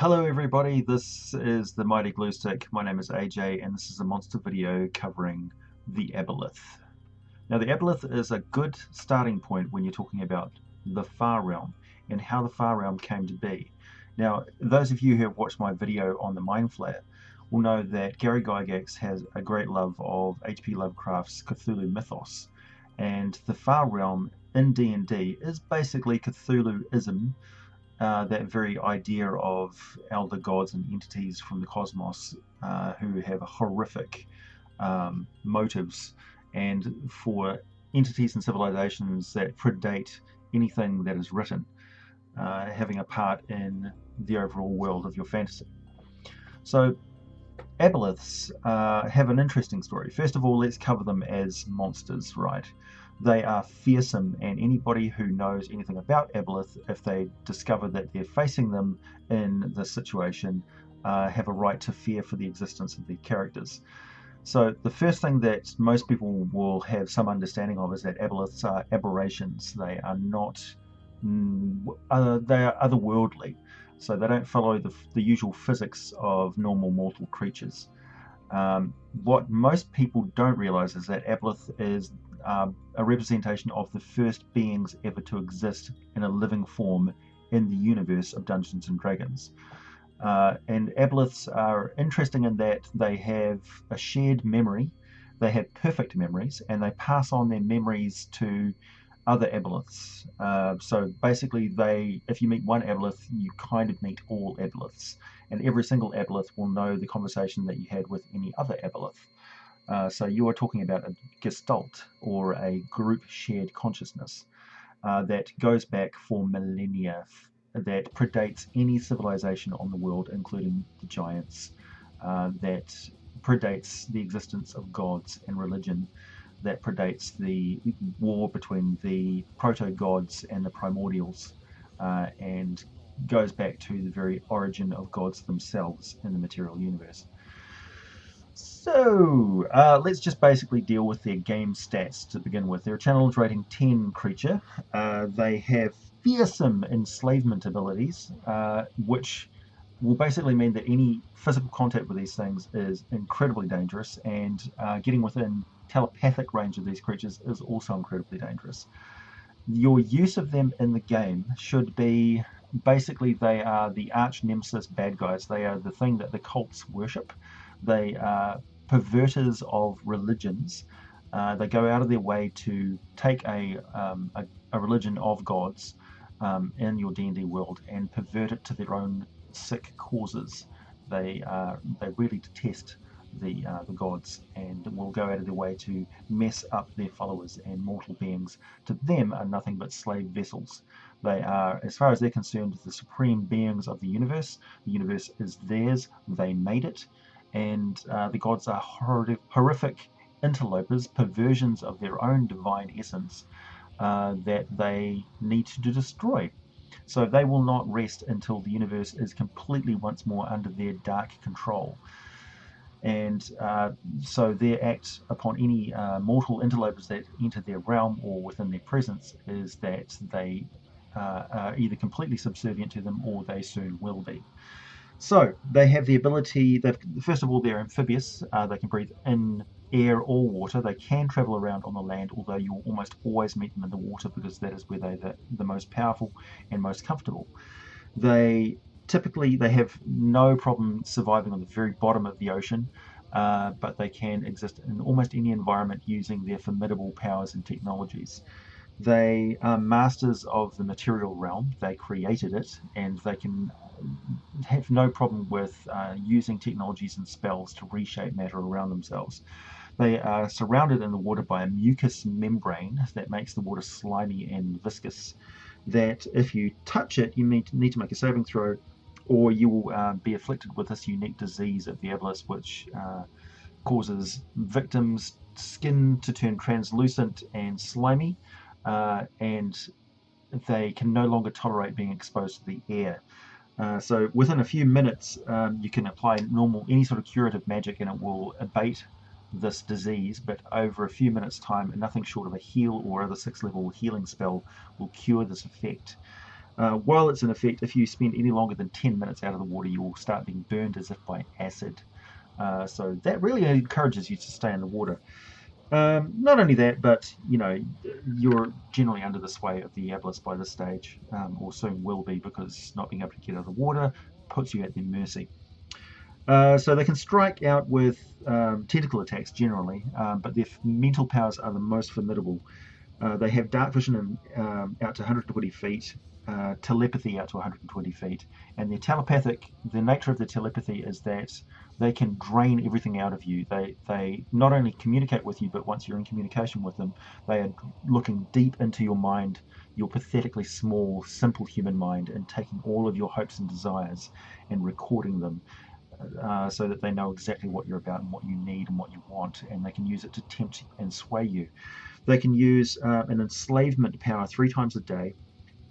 Hello everybody, this is the Mighty Glue Stick. My name is AJ and this is a monster video covering the Aboleth. Now the Aboleth is a good starting point when you're talking about the Far Realm and how the Far Realm came to be. Now those of you who have watched my video on the Mind Flayer will know that Gary Gygax has a great love of H.P. Lovecraft's Cthulhu mythos, and the Far Realm in D&D is basically Cthulhuism. That very idea of elder gods and entities from the cosmos who have horrific motives, and for entities and civilizations that predate anything that is written, having a part in the overall world of your fantasy. So Aboleths have an interesting story. First of all, let's cover them as monsters, right? They are fearsome, and anybody who knows anything about Aboleth, if they discover that they're facing them in this situation, have a right to fear for the existence of their characters. So the first thing that most people will have some understanding of is that Aboleths are aberrations. They are not, they are otherworldly. So they don't follow the usual physics of normal mortal creatures. What most people don't realize is that Aboleth is a representation of the first beings ever to exist in a living form in the universe of Dungeons and Dragons. And Aboleths are interesting in that they have a shared memory, they have perfect memories, and they pass on their memories to other Aboleths. So basically, if you meet one Aboleth, you kind of meet all Aboleths, and every single Aboleth will know the conversation that you had with any other Aboleth. So you are talking about a gestalt, or a group shared consciousness that goes back for millennia, that predates any civilization on the world, including the giants, that predates the existence of gods and religion, that predates the war between the proto-gods and the primordials, and goes back to the very origin of gods themselves in the material universe. So let's just basically deal with their game stats to begin with. They're a challenge rating 10 creature. They have fearsome enslavement abilities, which will basically mean that any physical contact with these things is incredibly dangerous, and getting within telepathic range of these creatures is also incredibly dangerous. Your use of them in the game should be, basically, they are the arch nemesis bad guys. They are the thing that the cults worship. They are perverters of religions. They go out of their way to take a religion of gods in your D&D world and pervert it to their own sick causes. They really detest the gods, and will go out of their way to mess up their followers, and mortal beings to them are nothing but slave vessels. They are, as far as they're concerned, the supreme beings of the universe. The universe is theirs, they made it, and the gods are horrific interlopers, perversions of their own divine essence that they need to destroy. So they will not rest until the universe is completely once more under their dark control. And so their act upon any mortal interlopers that enter their realm or within their presence is that they are either completely subservient to them, or they soon will be. So they have the ability that, first of all, they're amphibious. They can breathe in air or water. They can travel around on the land, although you will almost always meet them in the water, because that is where they're the most powerful and most comfortable. They have no problem surviving on the very bottom of the ocean, but they can exist in almost any environment using their formidable powers and technologies. They are masters of the material realm. They created it, and they can have no problem with using technologies and spells to reshape matter around themselves. They are surrounded in the water by a mucus membrane that makes the water slimy and viscous, that if you touch it, you need to make a saving throw, or you will be afflicted with this unique disease of the Aboleth, which causes victims' skin to turn translucent and slimy, and they can no longer tolerate being exposed to the air. So within a few minutes, you can apply any sort of curative magic, and it will abate this disease, but over a few minutes' time, nothing short of a heal or other 6th level healing spell will cure this effect. While it's in effect, if you spend any longer than 10 minutes out of the water, you will start being burned as if by acid. So that really encourages you to stay in the water. Not only that, but you're generally under the sway of the Aboleths by this stage, or soon will be, because not being able to get out of the water puts you at their mercy. So they can strike out with tentacle attacks generally, but their mental powers are the most formidable. They have dark vision out to 120 feet, telepathy out to 120 feet, and the nature of their telepathy is that they can drain everything out of you. They not only communicate with you, but once you're in communication with them, they are looking deep into your mind, your pathetically small, simple human mind, and taking all of your hopes and desires and recording them. So that they know exactly what you're about and what you need and what you want, and they can use it to tempt and sway you. They can use an enslavement power 3 times a day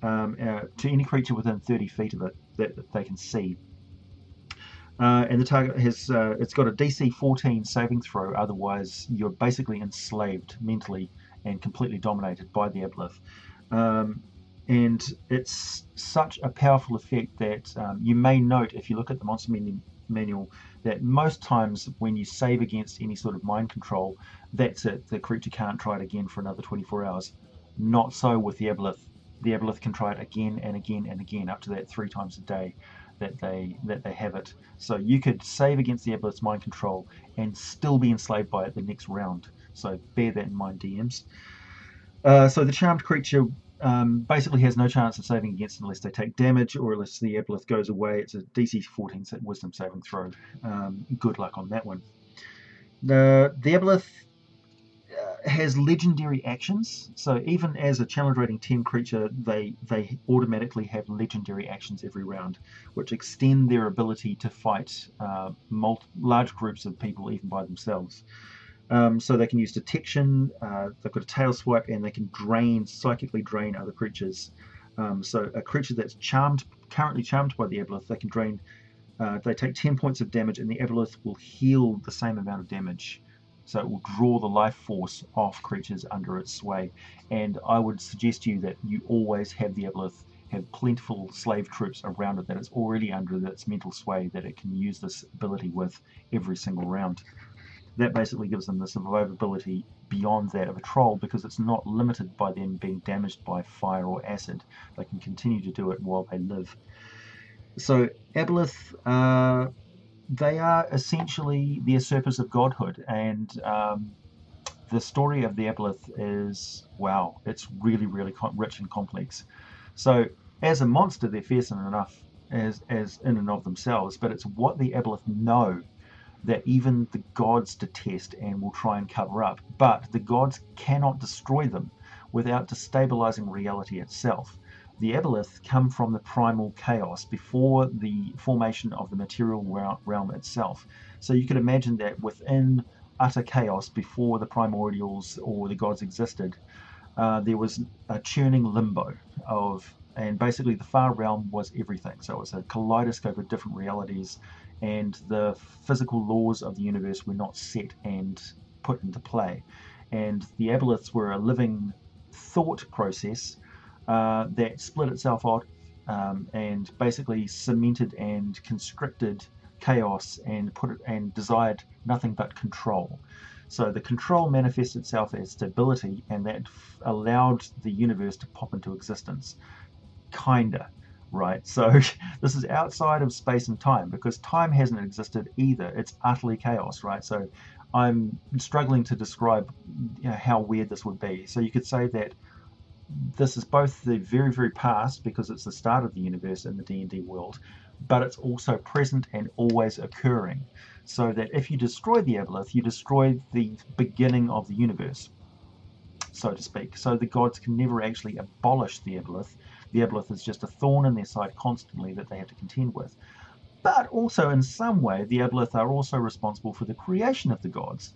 to any creature within 30 feet of it that they can see. And the target has it's got a DC 14 saving throw, otherwise you're basically enslaved mentally and completely dominated by the Aboleth. And it's such a powerful effect that you may note, if you look at the monster manual, that most times when you save against any sort of mind control, that's it. The creature can't try it again for another 24 hours. Not so with the Aboleth. The Aboleth can try it again and again and again, up to that 3 times a day that they have it. So you could save against the Aboleth's mind control and still be enslaved by it the next round. So bear that in mind, DMs. So the charmed creature basically has no chance of saving against it unless they take damage or unless the Aboleth goes away. It's a DC 14 wisdom saving throw. Good luck on that one. The Aboleth has legendary actions. So even as a challenge rating 10 creature, they automatically have legendary actions every round, which extend their ability to fight large groups of people even by themselves. So they can use detection, they've got a tail swipe, and they can psychically drain other creatures. So a creature that's currently charmed by the Aboleth, they can drain. They take 10 points of damage, and the Aboleth will heal the same amount of damage. So it will draw the life force off creatures under its sway. And I would suggest to you that you always have the Aboleth have plentiful slave troops around it that it's already under its mental sway, that it can use this ability with every single round. That basically gives them the survivability beyond that of a troll, because it's not limited by them being damaged by fire or acid. They can continue to do it while they live. So Aboleth, they are essentially the usurpers of godhood, and the story of the Aboleth is, wow, it's really, really rich and complex. So as a monster, they're fearsome enough as in and of themselves, but it's what the Aboleth know that even the gods detest and will try and cover up. But the gods cannot destroy them without destabilizing reality itself. The Aboleth come from the primal chaos before the formation of the material realm itself. So you could imagine that within utter chaos, before the primordials or the gods existed, there was a churning limbo and basically the far realm was everything. So it was a kaleidoscope of different realities, and the physical laws of the universe were not set and put into play. And the Aboleths were a living thought process that split itself out and basically cemented and constricted chaos and desired nothing but control. So the control manifests itself as stability, and that allowed the universe to pop into existence. Kinda, right? So this is outside of space and time, because time hasn't existed either. It's utterly chaos, right? So I'm struggling to describe how weird this would be. So you could say that this is both the very, very past, because it's the start of the universe in the D&D world, but it's also present and always occurring. So that if you destroy the Aboleth, you destroy the beginning of the universe, so to speak. So the gods can never actually abolish the Aboleth. The Aboleth is just a thorn in their side constantly that they have to contend with. But also, in some way, the Aboleth are also responsible for the creation of the gods.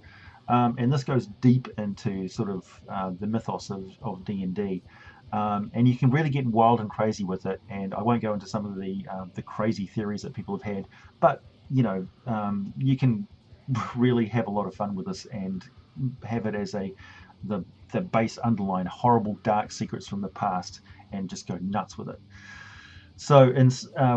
And this goes deep into sort of the mythos of D&D. And you can really get wild and crazy with it. And I won't go into some of the crazy theories that people have had. But, you can really have a lot of fun with this and have it as the base underline horrible dark secrets from the past, and just go nuts with it. So in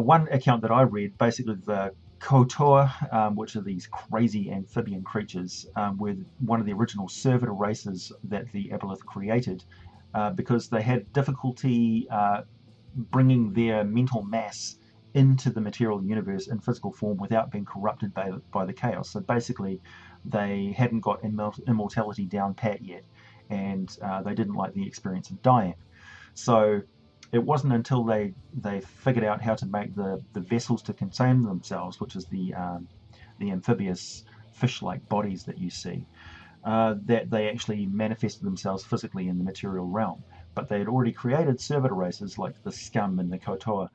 one account that I read, basically the Kotor, which are these crazy amphibian creatures, were one of the original servitor races that the Aboleth created, because they had difficulty bringing their mental mass into the material universe in physical form without being corrupted by the chaos. So basically, they hadn't got immortality down pat yet, and they didn't like the experience of dying. So it wasn't until they figured out how to make the vessels to contain themselves, which is the amphibious fish-like bodies that you see, that they actually manifested themselves physically in the material realm. But they had already created servitor races like the Scum and the Kotor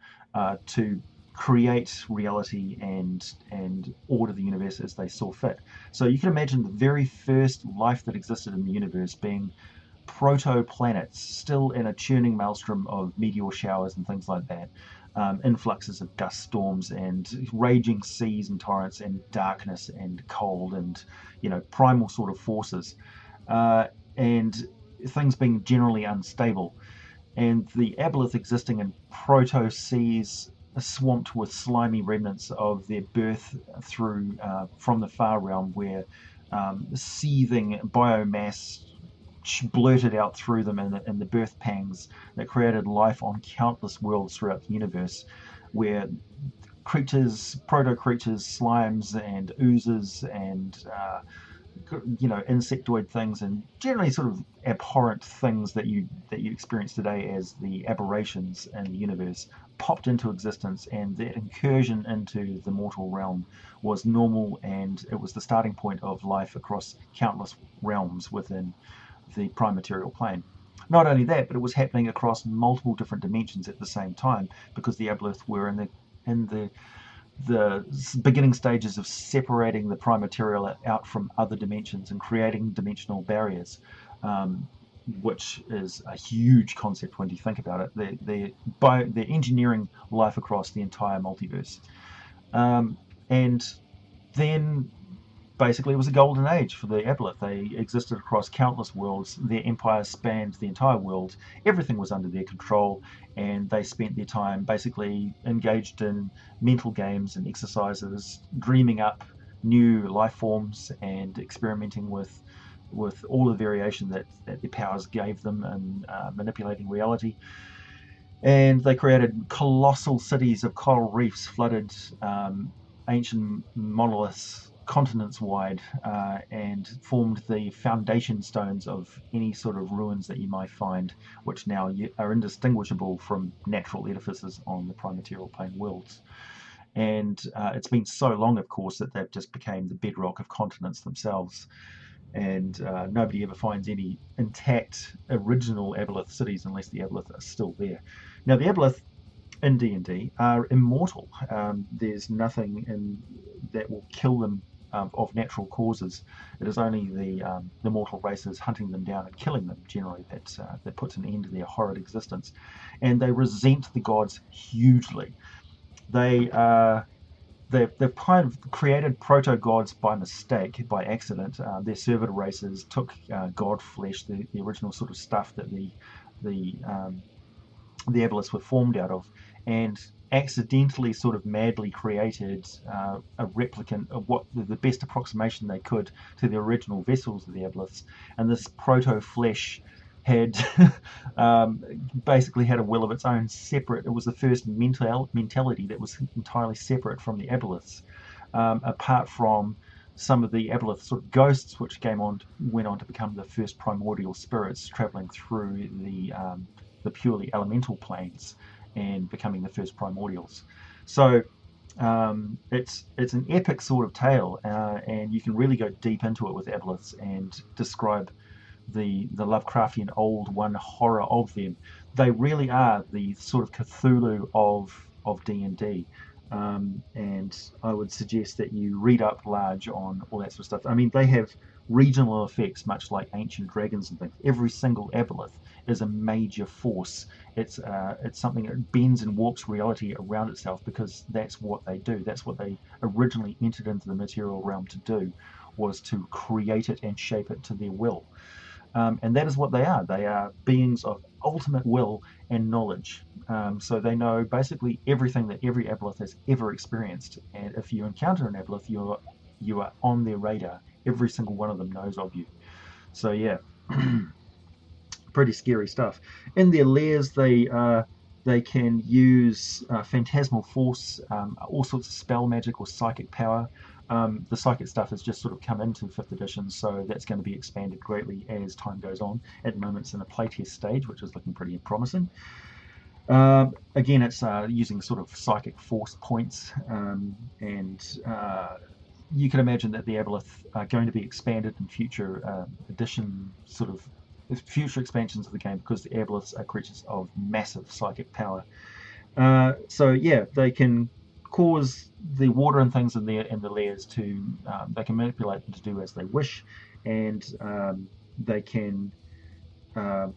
to create reality and order the universe as they saw fit. So you can imagine the very first life that existed in the universe being proto-planets, still in a churning maelstrom of meteor showers and things like that, influxes of dust storms and raging seas and torrents and darkness and cold and primal sort of forces, and things being generally unstable, and the Aboleth existing in proto seas swamped with slimy remnants of their birth through from the far realm, where seething biomass blurted out through them in the birth pangs that created life on countless worlds throughout the universe, where creatures, proto-creatures, slimes and oozes and insectoid things, and generally sort of abhorrent things that you experience today as the aberrations in the universe, popped into existence, and that incursion into the mortal realm was normal, and it was the starting point of life across countless realms within the prime material plane. Not only that, but it was happening across multiple different dimensions at the same time, because the Aboleth were in the beginning stages of separating the prime material out from other dimensions and creating dimensional barriers, which is a huge concept when you think about it. They're engineering life across the entire multiverse. And then basically it was a golden age for the Aboleth. They existed across countless worlds. Their empire spanned the entire world. Everything was under their control, and they spent their time basically engaged in mental games and exercises, dreaming up new life forms and experimenting with all the variation that their powers gave them and manipulating reality. And they created colossal cities of coral reefs, flooded ancient monoliths continents wide, and formed the foundation stones of any sort of ruins that you might find, which now are indistinguishable from natural edifices on the prime material plane worlds. And it's been so long, of course, that they've just become the bedrock of continents themselves. And nobody ever finds any intact original Aboleth cities unless the Aboleth are still there. Now, the Aboleth in D&D are immortal. There's nothing that will kill them of natural causes. It is only the mortal races hunting them down and killing them generally that puts an end to their horrid existence. And they resent the gods hugely. They've kind of created proto-gods by mistake, by accident. Their servitor races took god flesh, the original sort of stuff that the Aboleths were formed out of, and accidentally sort of madly created a replicant of what the best approximation they could to the original vessels of the Aboleths. And this proto-flesh had basically had a will of its own, separate. It was the first mentality that was entirely separate from the Aboleths, apart from some of the Aboleth sort of ghosts, which went on to become the first primordial spirits traveling through the purely elemental planes and becoming the first primordials. So it's an epic sort of tale, and you can really go deep into it with Aboleths and describe the Lovecraftian Old One horror of them. They really are the sort of Cthulhu of D&D. And I would suggest that you read up large on all that sort of stuff. I mean, they have regional effects, much like ancient dragons and things. Every single Aboleth is a major force. It's something that bends and warps reality around itself, because that's what they do. That's what they originally entered into the material realm to do, was to create it and shape it to their will. And that is what they are. They are beings of ultimate will and knowledge. So they know basically everything that every Aboleth has ever experienced. And if you encounter an Aboleth, you are on their radar. Every single one of them knows of you. So yeah, pretty scary stuff. In their lairs, they can use phantasmal force, all sorts of spell magic or psychic power. The psychic stuff has just sort of come into 5th edition, so that's going to be expanded greatly as time goes on. At the moment, it's in a playtest stage, which is looking pretty promising. Again, it's using sort of psychic force points, and you can imagine that the Aboleth are going to be expanded in future future expansions of the game, because the Aboleths are creatures of massive psychic power. So yeah, they can cause the water and things in the lairs to they can manipulate them to do as they wish, and they can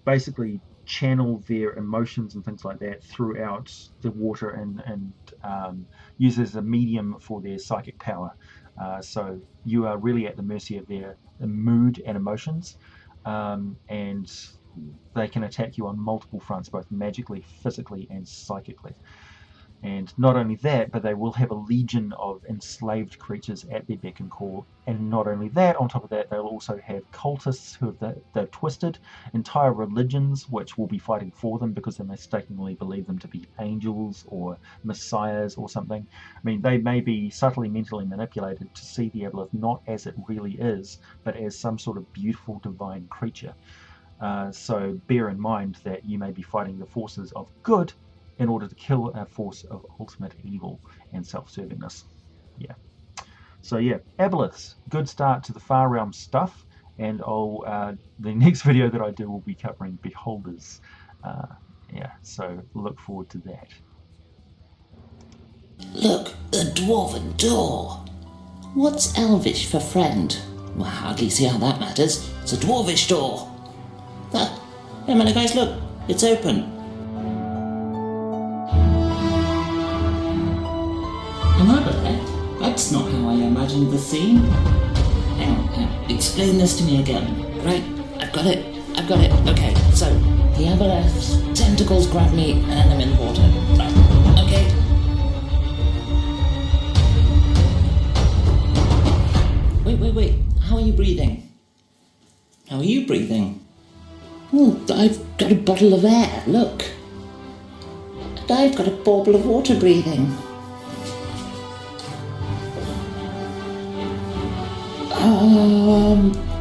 basically channel their emotions and things like that throughout the water, and use it as a medium for their psychic power. So you are really at the mercy of their mood and emotions, and they can attack you on multiple fronts, both magically, physically, and psychically. And not only that, but they will have a legion of enslaved creatures at their beck and call. And not only that, on top of that, they'll also have cultists who they've twisted, entire religions which will be fighting for them because they mistakenly believe them to be angels or messiahs or something. I mean, they may be subtly mentally manipulated to see the Aboleth not as it really is, but as some sort of beautiful divine creature. So bear in mind that you may be fighting the forces of good in order to kill a force of ultimate evil and self-servingness. Yeah. So yeah, Aboleths, good start to the Far Realm stuff, and the next video that I do will be covering Beholders. Yeah, so look forward to that. Look, a dwarven door. What's Elvish for friend? Well, I hardly see how that matters. It's a dwarvish door. Hey man, guys, look, it's open. That's not how I imagined the scene. Hang on, explain this to me again. Right, I've got it. Okay, so the Aboleth's tentacles grab me and I'm in the water. Right, okay. Wait. How are you breathing? Oh, I've got a bottle of air, look. And I've got a bauble of water breathing.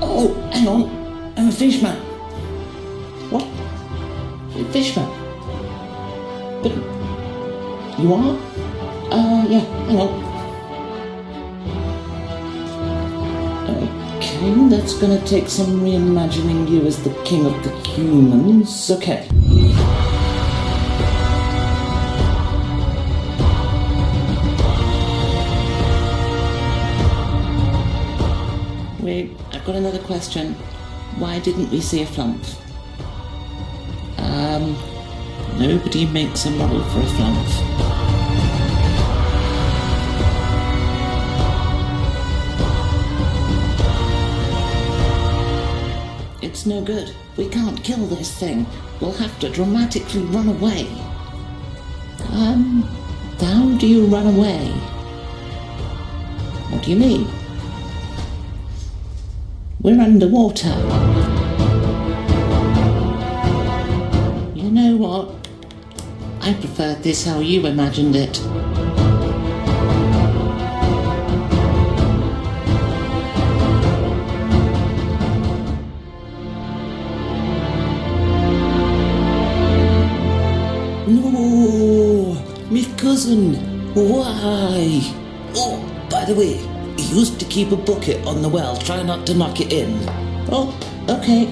Oh, hang on. I'm a fishman. What? A fishman? But you are? Yeah, hang on. Okay, that's gonna take some reimagining you as the king of the humans. Okay. Wait, I've got another question. Why didn't we see a flump? Nobody makes a model for a flump. It's no good. We can't kill this thing. We'll have to dramatically run away. How do you run away? What do you mean? We're underwater. You know what? I prefer this how you imagined it. No, my cousin. Why? Oh, by the way, he used to keep a bucket on the well. Try not to knock it in. Oh, okay.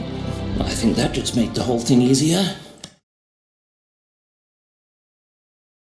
I think that just made the whole thing easier.